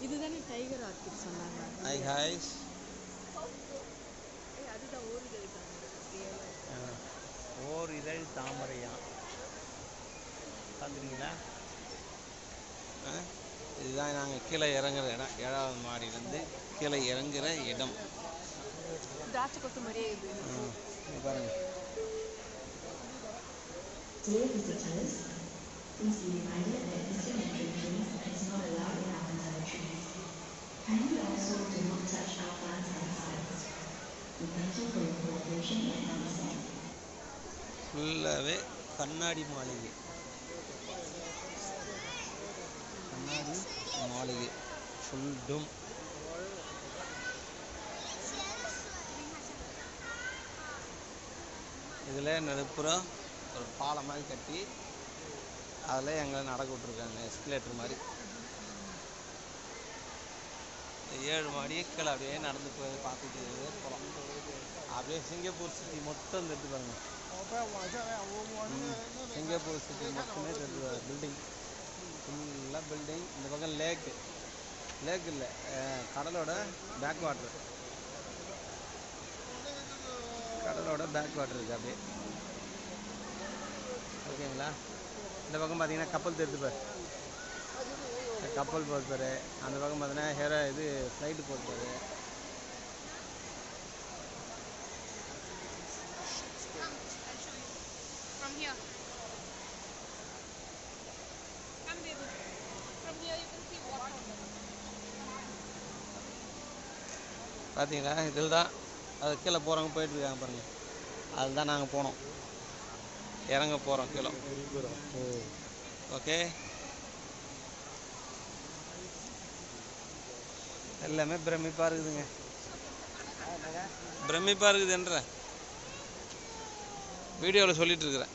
இதுதானே tiger orchid சொன்னாங்க. Hi ஹாய்ஸ். அதுதான் ஓரிதழ் தாமரை. ஓர் இதழ் தாமரையா பார்த்துருக்கீங்களா? இதுதான் நாங்கள் கீழே இறங்குற இடம். 7வது மாடியிலேருந்து கீழே இறங்குற இடம். திராட்சை கொத்து மாதிரியே இது. பாருங்க. Dear visitors, please be reminded that Eastern drinking is not allowed in our territories. Kindly also do not touch our plants and plants. We thank you for your cooperation and understanding. ஃபுல்லாகவே கண்ணாடி மாளிகை. கண்ணாடி மாளிகை full டூம். இதில் நடுப்புறம் ஒரு பாலம் மாதிரி கட்டி அதில் எங்களை நடக்க விட்ருக்காங்க. எஸ்கலேட்டர் மாதிரி. 7 மாடி கீழே அப்படியே நடந்து போய் பார்த்துட்டு போகலாம். அப்படியே சிங்கப்பூர் சிட்டி மொத்தம் தெரிஞ்சு பாருங்கள். சிங்கப்பூர் சிட்டி மொத்தமே தெரிஞ்சு பில்டிங் ஃபுல்லாக பில்டிங். இந்த பக்கம் லேக் இல்லை, கடலோட பேக் வாட்டர். கடலோட பேக் வாட்டர் இருக்குது அப்படியே. ஓகேங்களா? இந்த பக்கம் பார்த்தீங்கன்னா கப்பல் தெரிஞ்சு பாரு. கப்பல் போகிறது பாரு. அந்த பக்கம் பார்த்தீங்கன்னா இது ஃப்ளைட்டு போகிறது பாரு. பார்த்தீங்களா? இதில் தான் அது கீழே போகிறவங்க போயிட்டுருக்காங்க பாருங்கள். அதுதான் நாங்கள் போனோம். இறங்க போகிறோம் கீழே. ஓகே. எல்லாமே பிரமிப்பாக இருக்குதுங்க. பிரமிப்பாக இருக்குதுன்ற வீடியோவில் சொல்லிகிட்டு இருக்கிறேன்.